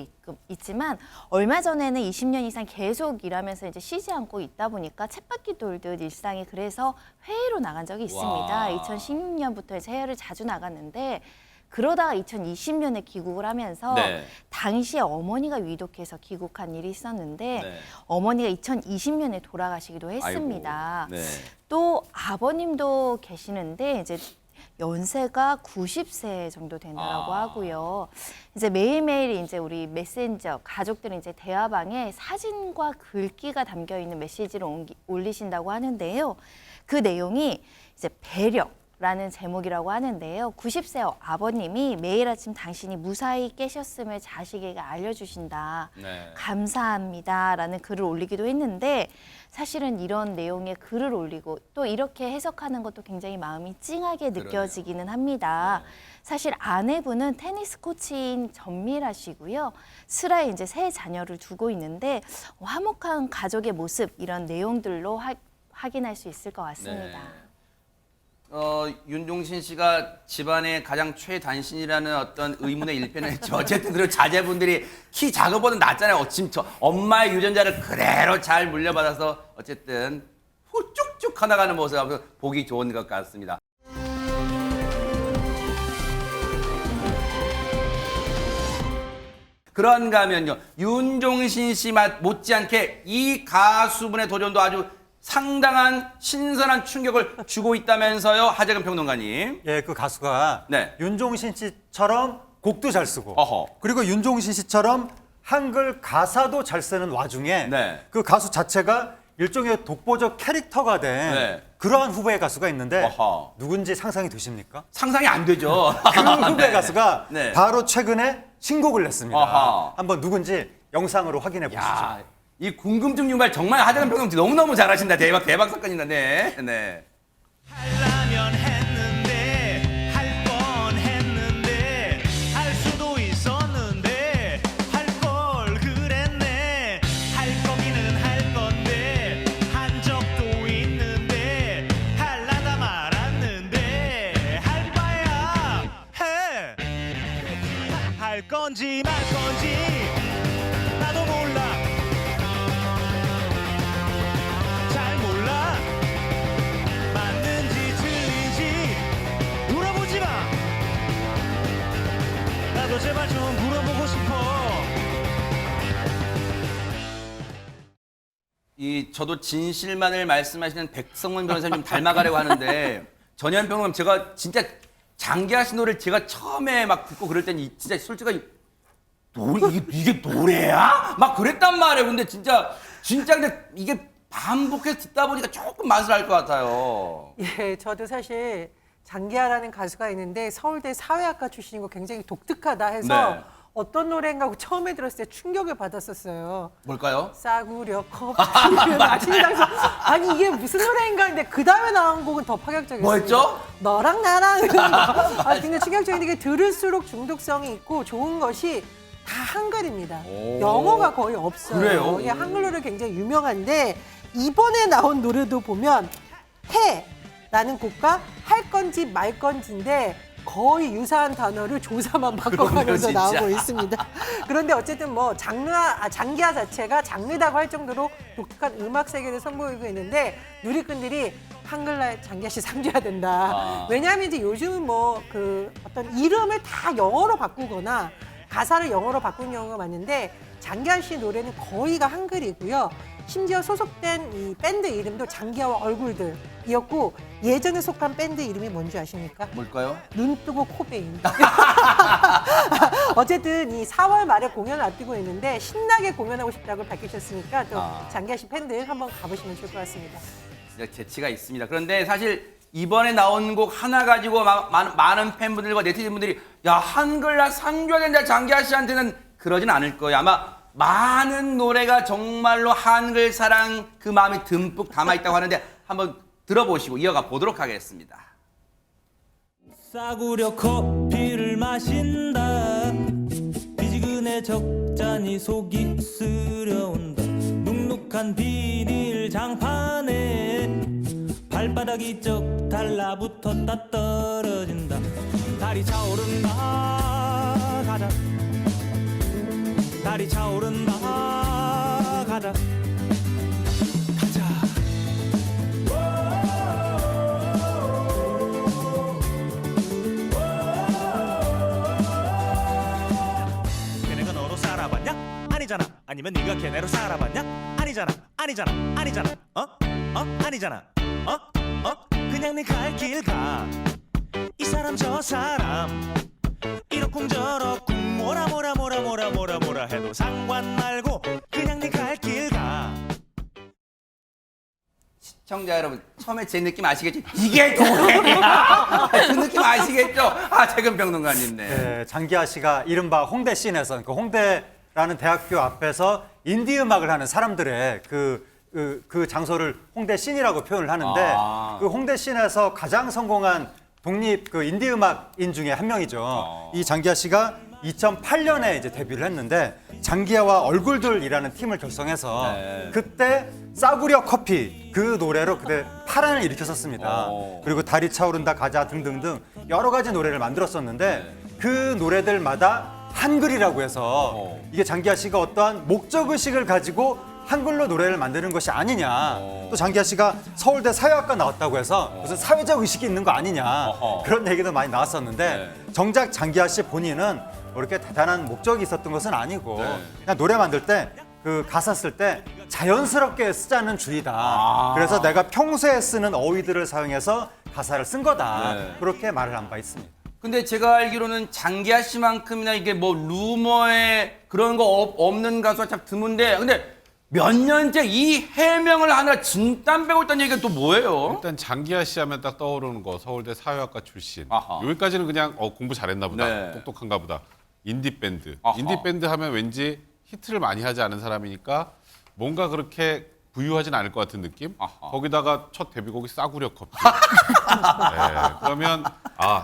있지만 얼마 전에는 20년 이상 계속 일하면서 이제 쉬지 않고 있다 보니까 쳇바퀴 돌듯 일상이 그래서 해외로 나간 적이 있습니다. 와. 2016년부터 이제 해외를 자주 나갔는데 그러다가 2020년에 귀국을 하면서 네. 당시에 어머니가 위독해서 귀국한 일이 있었는데 네. 어머니가 2020년에 돌아가시기도 했습니다. 아이고. 네. 또 아버님도 계시는데 이제 연세가 90세 정도 된다라고 하고요. 이제 매일매일 이제 우리 메신저 가족들은 이제 대화방에 사진과 글귀가 담겨 있는 메시지를 올리신다고 하는데요. 그 내용이 이제 배려라는 제목이라고 하는데요. 90세 아버님이 매일 아침 당신이 무사히 깨셨음을 자식에게 알려주신다. 네. 감사합니다라는 글을 올리기도 했는데 사실은 이런 내용의 글을 올리고 또 이렇게 해석하는 것도 굉장히 마음이 찡하게 느껴지기는 합니다. 사실 아내분은 테니스 코치인 전밀하시고요. 슬하에 이제 세 자녀를 두고 있는데 화목한 가족의 모습 이런 내용들로 확인할 수 있을 것 같습니다. 윤종신 씨가 집안의 가장 최단신이라는 어떤 의문의 일편을 했죠. 어쨌든 그리고 자제분들이 키 작은 보다 낫잖아요. 지금 저 엄마의 유전자를 그대로 잘 물려받아서 어쨌든 후쭉쭉 커나가는 모습을 보기 좋은 것 같습니다. 그런가 하면요. 윤종신 씨 못지않게 이 가수분의 도전도 아주 상당한 신선한 충격을 주고 있다면서요. 하재근 평론가님. 예, 그 가수가 네. 윤종신 씨처럼 곡도 잘 쓰고 어허. 그리고 윤종신 씨처럼 한글 가사도 잘 쓰는 와중에 네. 그 가수 자체가 일종의 독보적 캐릭터가 된 네. 그러한 후배 가수가 있는데 어허. 누군지 상상이 되십니까? 상상이 안 되죠. 그 후배 네. 가수가 네. 바로 최근에 신곡을 냈습니다. 어허. 한번 누군지 영상으로 확인해 보시죠. 야, 이 궁금증 유발 정말 하재근 평론가 너무너무 잘하신다. 대박 사건이다. 네. 네. 하려면 했는데 할 뻔 했는데 할 수도 있었는데 할 걸 그랬네 할 거기는 할 건데 한 적도 있는데 할라다 말았는데 할 바야 해 할 건지 말 건지 나도 몰라 잘 몰라 맞는지 틀린지 물어보지 마 나도 제발 좀 물어보고 싶어 저도 진실만을 말씀하시는 백성원 변호사님 좀 닮아가려고 하는데 전현 평론가님 제가 진짜 장기하 씨 노래를 제가 처음에 막 듣고 그럴 때는 진짜 솔직히 이게 노래야? 막 그랬단 말이에요. 근데 진짜 근데 이게 반복해서 듣다 보니까 조금 맛을 알 것 같아요. 예, 저도 사실 장기하라는 가수가 있는데 서울대 사회학과 출신이고 굉장히 독특하다 해서 네. 어떤 노래인가 하고 처음에 들었을 때 충격을 받았었어요. 뭘까요? 싸구려 커피를 마신다면서 아니 이게 무슨 노래인가 했는데 그 다음에 나온 곡은 더 파격적이었어요. 뭐였죠? 너랑 나랑 아 굉장히 충격적인데 이게 들을수록 중독성이 있고 좋은 것이 다 한글입니다. 오. 영어가 거의 없어요. 그래요? 이게 한글 노래 굉장히 유명한데 이번에 나온 노래도 보면 해라는 곡과 할 건지 말 건지인데 거의 유사한 단어를 조사만 바꿔가면서 진짜. 나오고 있습니다. 그런데 어쨌든 뭐 장기하 자체가 장르다고 할 정도로 독특한 음악 세계를 선보이고 있는데 누리꾼들이 한글날 장기하 씨 상줘야 된다. 왜냐하면 이제 요즘은 뭐 그 어떤 이름을 다 영어로 바꾸거나 가사를 영어로 바꾸는 경우가 많은데 장기하 씨 노래는 거의가 한글이고요. 심지어 소속된 이 밴드 이름도 장기하와 얼굴들이었고 예전에 속한 밴드 이름이 뭔지 아십니까? 뭘까요? 눈 뜨고 코베인. 어쨌든 이 4월 말에 공연을 앞두고 있는데 신나게 공연하고 싶다고 밝히셨으니까 또 장기하 씨 팬들 한번 가보시면 좋을 것 같습니다. 진짜 재치가 있습니다. 그런데 사실 이번에 나온 곡 하나 가지고 많은 팬분들과 네티즌분들이 야 한글날 상줘야 된다 장기하 씨한테는 그러진 않을 거예요. 아마 많은 노래가 정말로 한글 사랑 그 마음이 듬뿍 담아있다고 하는데 한번 들어보시고 이어가 보도록 하겠습니다. 싸구려 커피를 마신다 미지근해 적잖이 속이 쓰려온다 눅눅한 비닐 장판에 발바닥이 쩍 달라붙었다 떨어진다 달이 차오른다 가자 달이 차오른다 가자 가자 걔네가 너로 살아봤냐? 아니잖아 아니면 네가 걔네로 살아봤냐? 아니잖아 아니잖아 아니잖아 그냥 네 갈 길 가 이 사람 저 사람 이러쿵저러쿵 뭐라 해도 상관 말고 그냥 네 갈 길 가 시청자 여러분 처음에 제 느낌 아시겠죠? 이게 노래야! 그 느낌 아시겠죠? 하재근 평론가님. 네, 장기하 씨가 이른바 홍대 씬에서 그 홍대라는 대학교 앞에서 인디 음악을 하는 사람들의 그 장소를 홍대 씬이라고 표현을 하는데 그 홍대 씬에서 가장 성공한 독립 그 인디 음악인 중에 한 명이죠. 이 장기하 씨가 2008년에 이제 데뷔를 했는데 장기하와 얼굴들이라는 팀을 결성해서 그때 싸구려 커피 그 노래로 그때 파란을 일으켰었습니다. 그리고 달이 차오른다 가자 등등등 여러 가지 노래를 만들었었는데 그 노래들마다 한글이라고 해서 이게 장기하 씨가 어떠한 목적의식을 가지고 한글로 노래를 만드는 것이 아니냐. 또 장기하 씨가 서울대 사회학과 나왔다고 해서 무슨 사회적 의식이 있는 거 아니냐. 그런 얘기도 많이 나왔었는데 정작 장기하 씨 본인은 뭐 이렇게 대단한 목적이 있었던 것은 아니고 네. 그냥 노래 만들 때 그 가사 쓸 때 자연스럽게 쓰자는 주의다. 그래서 내가 평소에 쓰는 어휘들을 사용해서 가사를 쓴 거다. 네. 그렇게 말을 한 바 있습니다. 근데 제가 알기로는 장기하 씨만큼이나 이게 뭐 루머에 그런 거 없는 가수가 참 드문데 근데 몇 년째 이 해명을 하느라 진땀 빼고 있다는 얘기가 또 뭐예요? 일단 장기하 씨 하면 딱 떠오르는 거 서울대 사회학과 출신. 아하. 여기까지는 그냥 공부 잘했나 보다. 네. 똑똑한가 보다. 인디밴드. 아하. 인디밴드 하면 왠지 히트를 많이 하지 않은 사람이니까 뭔가 그렇게 부유하진 않을 것 같은 느낌? 아하. 거기다가 첫 데뷔곡이 싸구려 커피. 네, 그러면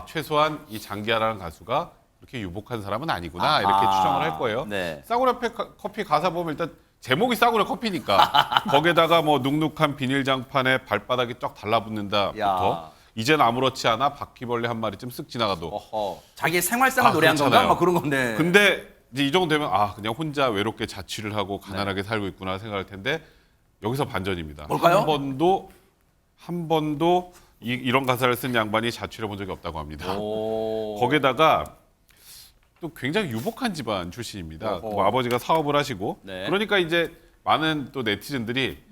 최소한 이 장기하라는 가수가 이렇게 유복한 사람은 아니구나 이렇게 추정을 할 거예요. 네. 싸구려 커피 가사 보면 일단 제목이 싸구려 커피니까 거기에다가 뭐 눅눅한 비닐장판에 발바닥이 쫙 달라붙는다부터 야. 이젠 아무렇지 않아 바퀴벌레 한 마리쯤 쓱 지나가도 어허. 자기의 생활상을 노래한 건가? 그렇잖아요. 막 그런 건데. 근데 이제 이 정도 되면 그냥 혼자 외롭게 자취를 하고 가난하게 살고 있구나 생각할 텐데 여기서 반전입니다. 뭘까요? 한 번도 이런 가사를 쓴 양반이 자취를 해본 적이 없다고 합니다. 오. 거기에다가 또 굉장히 유복한 집안 출신입니다. 어허. 뭐 아버지가 사업을 하시고 네. 그러니까 이제 많은 또 네티즌들이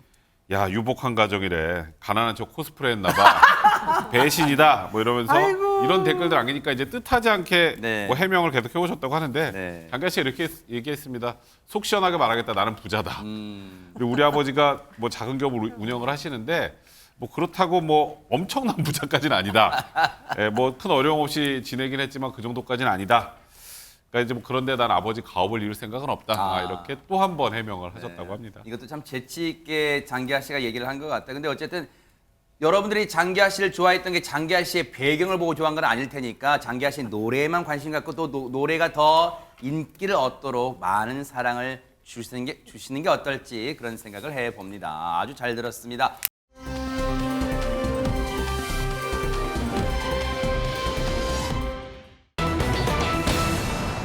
야 유복한 가정이래 가난한 척 코스프레 했나 봐 배신이다 뭐 이러면서 아이고. 이런 댓글들 남기니까 이제 뜻하지 않게 네. 뭐 해명을 계속 해오셨다고 하는데 네. 장기하 씨가 이렇게 얘기했습니다. 속 시원하게 말하겠다 나는 부자다. 음. 그리고 우리 아버지가 뭐 작은 기업을 운영을 하시는데 뭐 그렇다고 뭐 엄청난 부자까지는 아니다. 뭐 큰 어려움 없이 지내긴 했지만 그 정도까지는 아니다. 그러니까 이제 뭐 그런데 난 아버지 가업을 이룰 생각은 없다. 이렇게 또 한 번 해명을 하셨다고 합니다. 이것도 참 재치 있게 장기하 씨가 얘기를 한 것 같다. 근데 어쨌든 여러분들이 장기하 씨를 좋아했던 게 장기하 씨의 배경을 보고 좋아한 건 아닐 테니까 장기하 씨 노래에만 관심 갖고 또 노래가 더 인기를 얻도록 많은 사랑을 주시는 게 어떨지 그런 생각을 해봅니다. 아주 잘 들었습니다.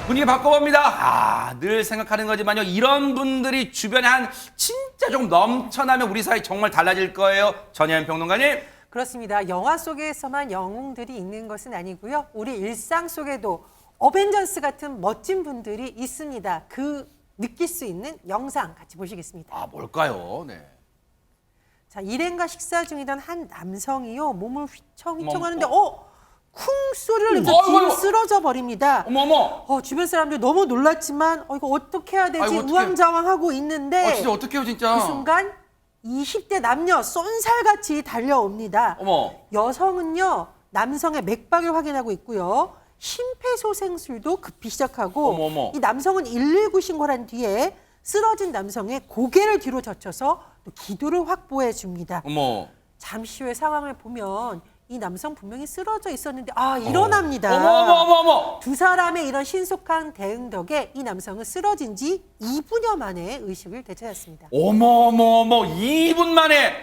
분위기 바꿔봅니다. 늘 생각하는 거지만요. 이런 분들이 주변에 한 진짜 좀 넘쳐나면 우리 사회 정말 달라질 거예요. 전혜연 평론가님. 그렇습니다. 영화 속에서만 영웅들이 있는 것은 아니고요. 우리 일상 속에도 어벤져스 같은 멋진 분들이 있습니다. 그 느낄 수 있는 영상 같이 보시겠습니다. 뭘까요? 네. 자, 일행과 식사 중이던 한 남성이요. 몸을 휘청휘청 어머, 하는데 쿵 소리를 내면서 아이고, 뒤로 아이고. 쓰러져 버립니다. 어머. 주변 사람들 너무 놀랐지만 이거 어떻게 해야 되지? 아이고, 어떡해. 우왕좌왕하고 있는데 진짜 어떡해요, 진짜. 그 순간 20대 남녀 쏜살같이 달려옵니다. 어머. 여성은요, 남성의 맥박을 확인하고 있고요. 심폐소생술도 급히 시작하고 어머. 이 남성은 119 신고를 한 뒤에 쓰러진 남성의 고개를 뒤로 젖혀서 또 기도를 확보해 줍니다. 어머. 잠시 후에 상황을 보면 이 남성 분명히 쓰러져 있었는데 일어납니다. 어머. 두 사람의 이런 신속한 대응 덕에 이 남성은 쓰러진 지 2분여 만에 의식을 되찾았습니다. 어머. 2분 만에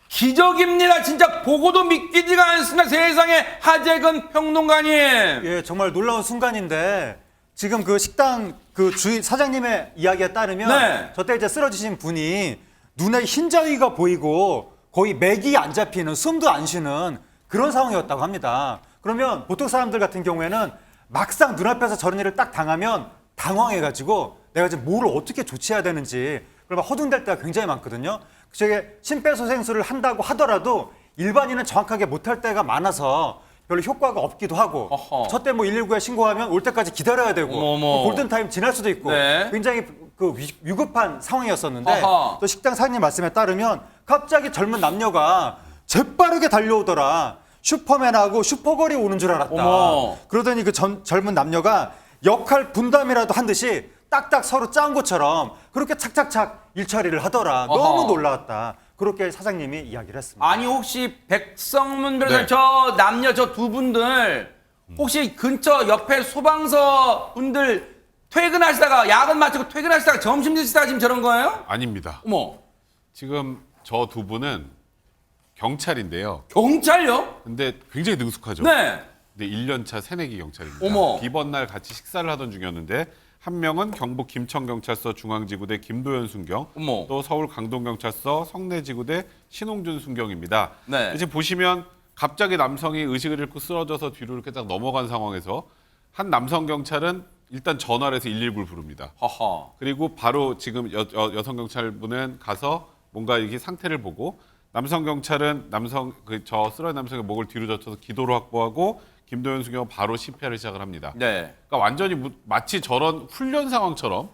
기적입니다. 진짜 보고도 믿기지가 않습니다. 세상에 하재근 평론가님. 예, 정말 놀라운 순간인데 지금 그 식당 그 주인 사장님의 이야기에 따르면 네. 저때 이제 쓰러지신 분이 눈에 흰자위가 보이고 거의 맥이 안 잡히는 숨도 안 쉬는 그런 상황이었다고 합니다. 그러면 보통 사람들 같은 경우에는 막상 눈앞에서 저런 일을 딱 당하면 당황해가지고 내가 지금 뭘 어떻게 조치해야 되는지 그러면 허둥댈 때가 굉장히 많거든요. 저게 심폐소생술을 한다고 하더라도 일반인은 정확하게 못할 때가 많아서 별로 효과가 없기도 하고 어허. 저 때 뭐 119에 신고하면 올 때까지 기다려야 되고 어머. 골든타임 지날 수도 있고 네. 굉장히 그 위급한 상황이었었는데 어허. 또 식당 사장님 말씀에 따르면 갑자기 젊은 남녀가 재빠르게 달려오더라. 슈퍼맨하고 슈퍼걸이 오는 줄 알았다. 어머. 그러더니 그 젊은 남녀가 역할 분담이라도 한 듯이 딱딱 서로 짠 것처럼 그렇게 착착착 일처리를 하더라. 어허. 너무 놀라웠다. 그렇게 사장님이 이야기를 했습니다. 아니 혹시 백성문 변호사 네. 저 남녀 저 두 분들 혹시 근처 옆에 소방서 분들 퇴근하시다가 야근 마치고 퇴근하시다가 점심 드시다가 지금 저런 거예요? 아닙니다. 어머. 지금 저 두 분은 경찰인데요. 경찰요? 근데 굉장히 능숙하죠. 네. 근데 1년차 새내기 경찰입니다. 어머. 비번 날 같이 식사를 하던 중이었는데 한 명은 경북 김천경찰서 중앙지구대 김도현 순경, 어머. 또 서울 강동경찰서 성내지구대 신홍준 순경입니다. 네. 이제 보시면 갑자기 남성이 의식을 잃고 쓰러져서 뒤로 이렇게 딱 넘어간 상황에서 한 남성 경찰은 일단 전화를 해서 119를 부릅니다. 허허. 그리고 바로 지금 여성 경찰분은 가서 뭔가 이렇게 상태를 보고 남성 경찰은 저 쓰러진 남성의 목을 뒤로 젖혀서 기도를 확보하고 김도현 순경은 바로 CPR을 시작을 합니다. 네. 그러니까 완전히 마치 저런 훈련 상황처럼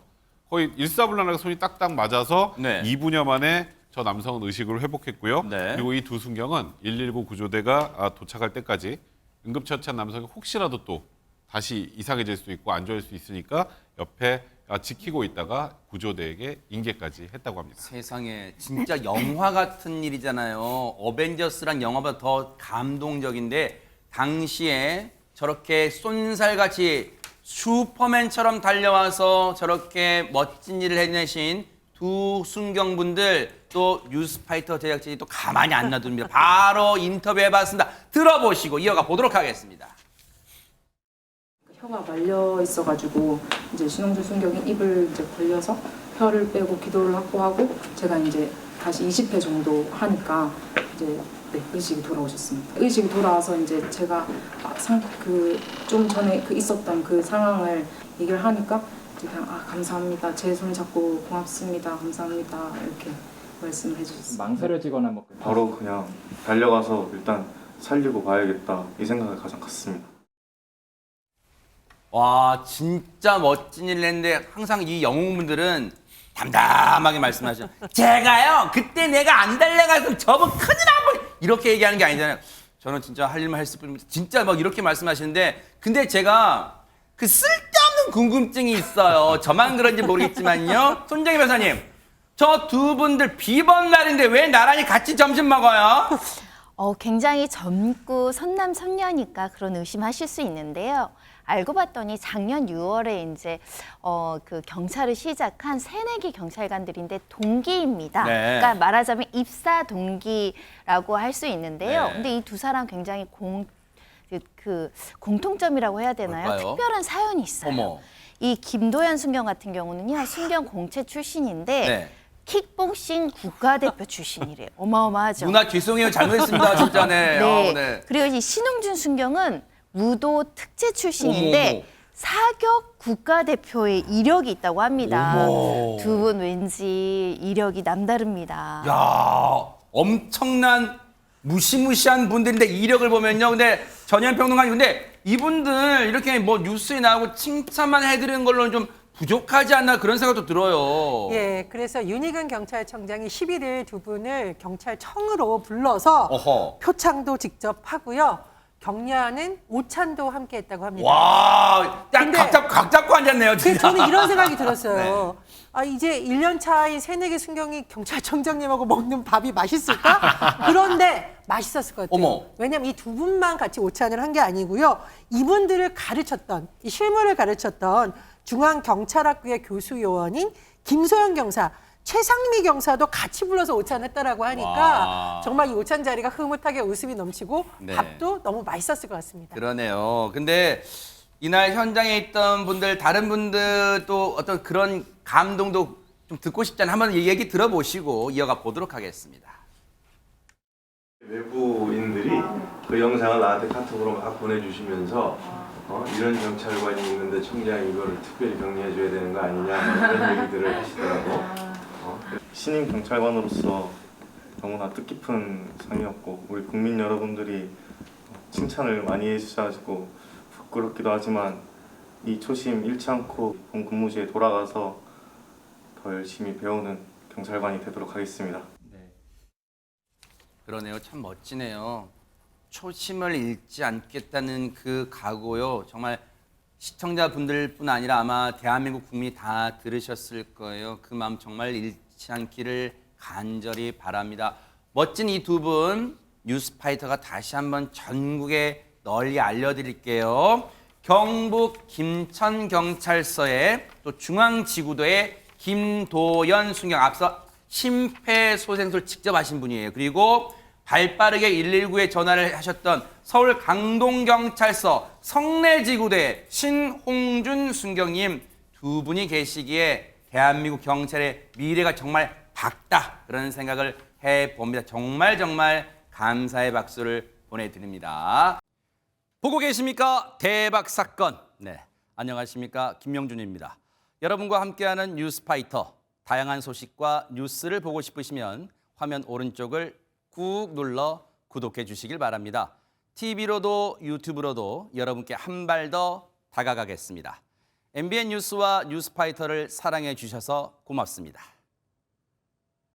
거의 일사불란하게 손이 딱딱 맞아서 네. 2분여 만에 저 남성은 의식을 회복했고요. 네. 그리고 이 두 순경은 119 구조대가 도착할 때까지 응급처치한 남성이 혹시라도 또 다시 이상해질 수 있고 안 좋을 수 있으니까 옆에 지키고 있다가 구조대에게 인계까지 했다고 합니다. 세상에 진짜 영화 같은 일이잖아요. 어벤져스란 영화보다 더 감동적인데 당시에 저렇게 쏜살같이 슈퍼맨처럼 달려와서 저렇게 멋진 일을 해내신 두 순경분들 또 뉴스파이터 제작진이 또 가만히 안 놔둡니다. 바로 인터뷰해봤습니다. 들어보시고 이어가 보도록 하겠습니다. 혀가 말려 있어가지고 이제 신홍준 순경이 입을 이제 벌려서 혀를 빼고 기도를 확보하고 제가 이제 다시 20회 정도 하니까 이제 의식이 돌아오셨습니다. 의식이 돌아와서 이제 제가 좀 전에 있었던 그 상황을 얘기를 하니까 이제 그냥 감사합니다. 제 손 잡고 고맙습니다. 감사합니다. 이렇게 말씀을 해주셨습니다. 망설여지거나 뭐 바로 그냥 달려가서 일단 살리고 봐야겠다 이 생각이 가장 컸습니다. 와 진짜 멋진 일을 했는데 항상 이 영웅분들은 담담하게 말씀하시죠. 제가요 그때 내가 안 달려갔으면 저분 큰일 나고 이렇게 얘기하는 게 아니잖아요. 저는 진짜 할 일만 했을 뿐입니다. 진짜 막 이렇게 말씀하시는데 근데 제가 그 쓸데없는 궁금증이 있어요. 저만 그런지 모르겠지만요. 손정희 변호사님 저 두 분들 비번 날인데 왜 나란히 같이 점심 먹어요? 굉장히 젊고 선남선녀니까 그런 의심하실 수 있는데요. 알고 봤더니 작년 6월에 이제 그 경찰을 시작한 새내기 경찰관들인데 동기입니다. 네. 그러니까 말하자면 입사 동기라고 할 수 있는데요. 네. 근데 이 두 사람 굉장히 공통점이라고 해야 되나요? 뭘까요? 특별한 사연이 있어요. 어머. 이 김도현 순경 같은 경우는요. 순경 공채 출신인데 네. 킥복싱 국가대표 출신이래요. 어마어마하죠. 누나 죄송해요 잘못했습니다 진짜 네. 네. 네. 그리고 이 신홍준 순경은 무도 특채 출신인데 어머. 사격 국가대표의 이력이 있다고 합니다. 어머. 두 분 왠지 이력이 남다릅니다. 야 엄청난 무시무시한 분들인데 이력을 보면요. 근데 전현 평론가님 근데 이분들 이렇게 뭐 뉴스에 나오고 칭찬만 해드리는 걸로는 좀 부족하지 않나 그런 생각도 들어요. 예, 그래서 윤희근 경찰청장이 11일 두 분을 경찰청으로 불러서 어허. 표창도 직접 하고요. 격려하는 오찬도 함께 했다고 합니다. 와, 근데 각 잡고 앉았네요, 근데 진짜. 저는 이런 생각이 들었어요. 이제 1년 차인 새내기 순경이 경찰청장님하고 먹는 밥이 맛있을까? 그런데 맛있었을 것 같아요. 어머. 왜냐면 이 두 분만 같이 오찬을 한 게 아니고요. 이분들을 가르쳤던, 이 실무를 가르쳤던 중앙경찰학교의 교수 요원인 김소영 경사, 최상미 경사도 같이 불러서 오찬했다라고 하니까 와. 정말 이 오찬 자리가 흐뭇하게 웃음이 넘치고 네. 밥도 너무 맛있었을 것 같습니다. 그러네요. 근데 이날 현장에 있던 분들, 다른 분들 또 어떤 그런 감동도 좀 듣고 싶잖아요. 한번 이 얘기 들어보시고 이어가 보도록 하겠습니다. 외부인들이 그 영상을 나한테 카톡으로 막 보내주시면서 이런 경찰관이 있는데 청장이 이거를 특별히 격려해줘야 되는 거 아니냐 뭐 그런 얘기들을 하시더라고. 신임 경찰관으로서 너무나 뜻깊은 상이었고 우리 국민 여러분들이 칭찬을 많이 해주셔가지고 부끄럽기도 하지만 이 초심 잃지 않고 본 근무지에 돌아가서 더 열심히 배우는 경찰관이 되도록 하겠습니다. 그러네요. 참 멋지네요. 초심을 잃지 않겠다는 그 각오요. 정말 시청자분들뿐 아니라 아마 대한민국 국민이 다 들으셨을 거예요. 그 마음 정말 잃지 않기를 간절히 바랍니다. 멋진 이 두 분 뉴스파이터가 다시 한번 전국에 널리 알려드릴게요. 경북 김천경찰서의 또 중앙지구도의 김도연 순경 앞서 심폐소생술 직접 하신 분이에요. 그리고 발빠르게 119에 전화를 하셨던 서울 강동경찰서 성내지구대 신홍준 순경님 두 분이 계시기에 대한민국 경찰의 미래가 정말 밝다 그런 생각을 해봅니다. 정말 감사의 박수를 보내드립니다. 보고 계십니까? 대박 사건. 네. 안녕하십니까, 김명준입니다. 여러분과 함께하는 뉴스파이터. 다양한 소식과 뉴스를 보고 싶으시면 화면 오른쪽을 꾹 눌러 구독해 주시길 바랍니다. TV로도 유튜브로도 여러분께 한 발 더 다가가겠습니다. MBN 뉴스와 뉴스파이터를 사랑해 주셔서 고맙습니다.